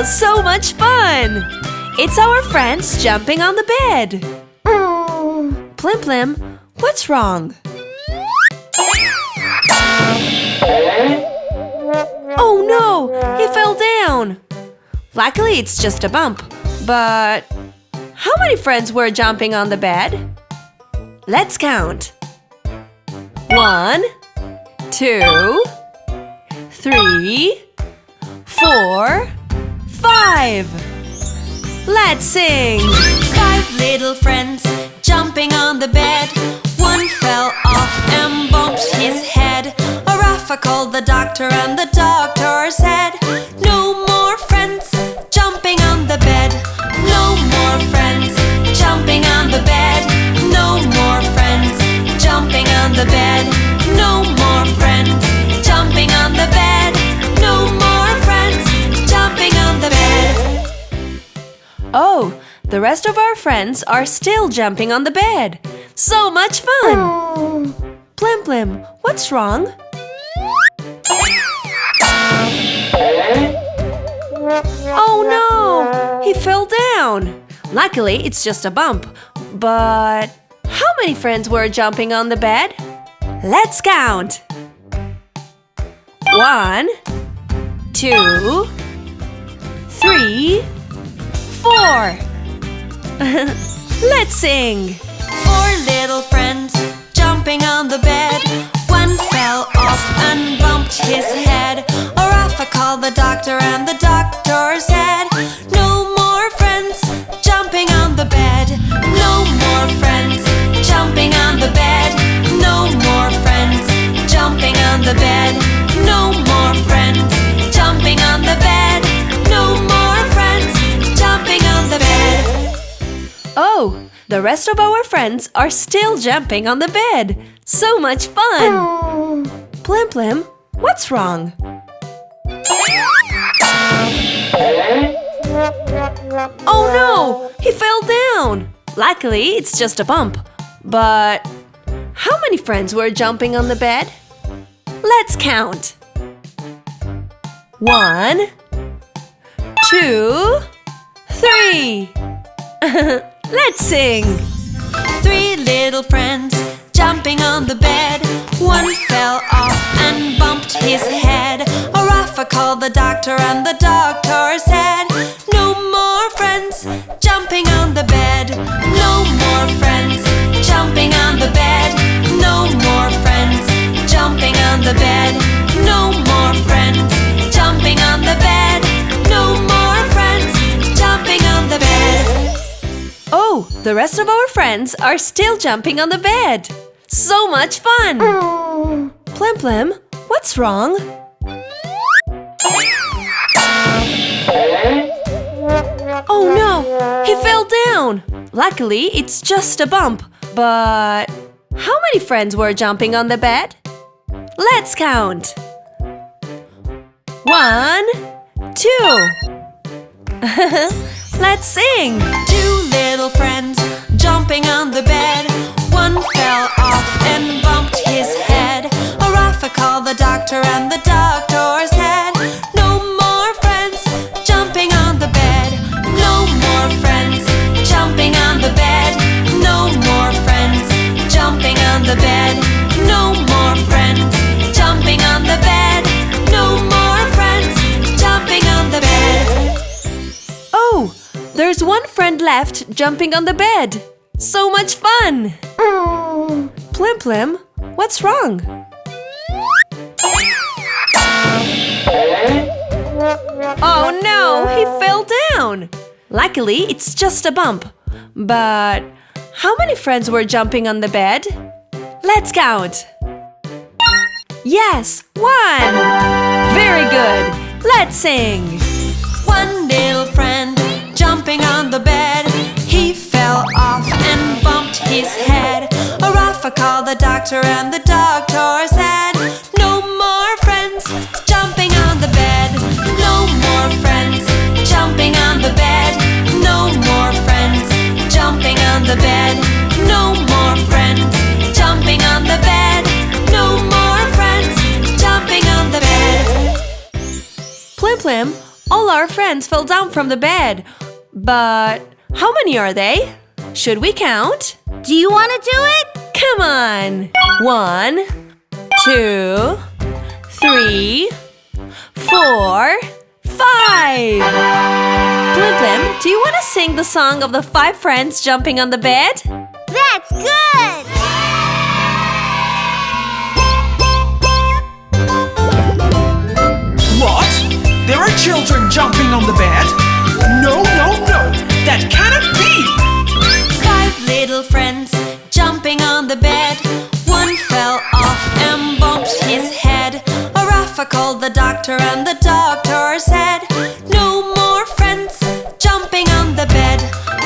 Oh, so much fun! It's our friends jumping on the bed. Plim Plim, what's wrong? Oh no, he fell down. Luckily, it's just a bump. But how many friends were jumping on the bed? Let's count. 1, 2, 3, 4, 5. Let's sing. 5 little friends jumping on the bed. One fell off and bumped his head. A Rafa called the doctor and the doctor said, no more friends jumping on the bed. No more friends jumping on the bed. No more friends jumping on the bed. No more friends jumping on the bed. No more friends jumping on the bed. Oh, the rest of our friends are still jumping on the bed. So much fun! Plim Plim, what's wrong? Oh no! He fell down. Luckily, it's just a bump. But how many friends were jumping on the bed? Let's count. 1, 2, 3, 4. Let's sing. 4 little friends jumping on the bed. One fell off and bumped his head. A Rafa called the doctor and the doctor said, no more friends jumping on the bed. No more friends jumping on the bed. No more friends jumping on the bed. No more friends jumping on the bed. No more friends jumping on the bed. Oh, the rest of our friends are still jumping on the bed. So much fun! Plim Plim, what's wrong? Oh no! He fell down! Luckily, it's just a bump. But how many friends were jumping on the bed? Let's count. 1, 2, 3. Let's sing. 3 little friends jumping on the bed. One fell off and bumped his head. A Rafa called the doctor and the doctor said, no more friends jumping on the bed. No more friends jumping on the bed. No more friends jumping on the bed. No more friends jumping on the bed. No more friends jumping on the bed. Oh, the rest of our friends are still jumping on the bed. So much fun! Plim Plim, what's wrong? Oh no, he fell down. Luckily, it's just a bump. But how many friends were jumping on the bed? Let's count. 1, 2. Let's sing. 2 little friends jumping on the bed. One fell off and bumped his head. A Rafa called the doctor and the doctor said, no more friends jumping on the bed. No more friends jumping on the bed. No more friends jumping on the bed. No more friends jumping on the bed. No more friends jumping on the bed. Oh, there's one friend left jumping on the bed. So much fun! Plim Plim, what's wrong? Oh no, he fell down! Luckily, it's just a bump. But how many friends were jumping on the bed? Let's count. Yes, 1! Very good! Let's sing! 1 little friend jumping on the bed. He fell off and bumped his head. A Rafa called the doctor and the doctor said, no more friends jumping on the bed. No more friends jumping on the bed. No more friends jumping on the bed. No more friends jumping on the bed. No more friends jumping on the bed. Plim Plim, All our friends fell down from the bed. But how many are they? Should we count? Do you want to do it? Come on! 1, 2, 3, 4, 5! Plim Plim, do you want to sing the song of the 5 friends jumping on the bed? That's good! What? There are children jumping on the bed? No, no, no! That cannot be! 5 little friends jumping on the bed. One fell off and bumped his head. Rafa called the doctor and the doctor said, no more friends jumping on the bed.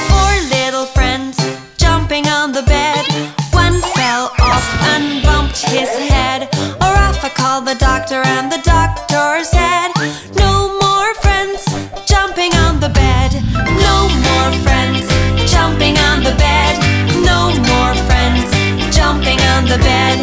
4 little friends jumping on the bed. One fell off and bumped his head. Rafa called the doctor and the doctor said, no more friends jumping on the bed. No more friends jumping on the bed. No more friends jumping on the bed.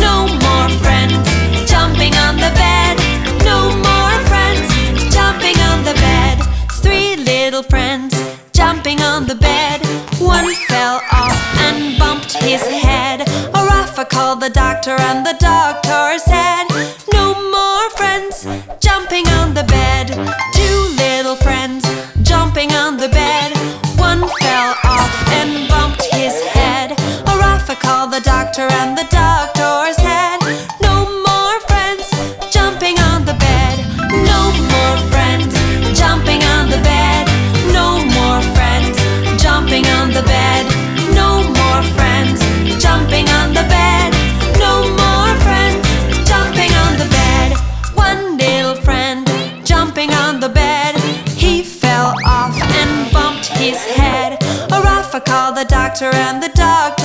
No more friends jumping on the bed. No more friends jumping on the bed. 3 little friends jumping on the bed. One fell off and bumped his head. Rafa called the doctor and the doctor said, no more friends jumping on the bed. 2 little friends jumping on the bed. One fell off and bumped his head. Rafa called the doctor and the doctor said, no more friends jumping on the bed. No more friends jumping on the bed. No more friends jumping on the bed. No more friends jumping on the bed. No more friends jumping on the bed. 1 little friend jumping on the bed. He fell off and bumped his head. Rafa called the doctor and the doctor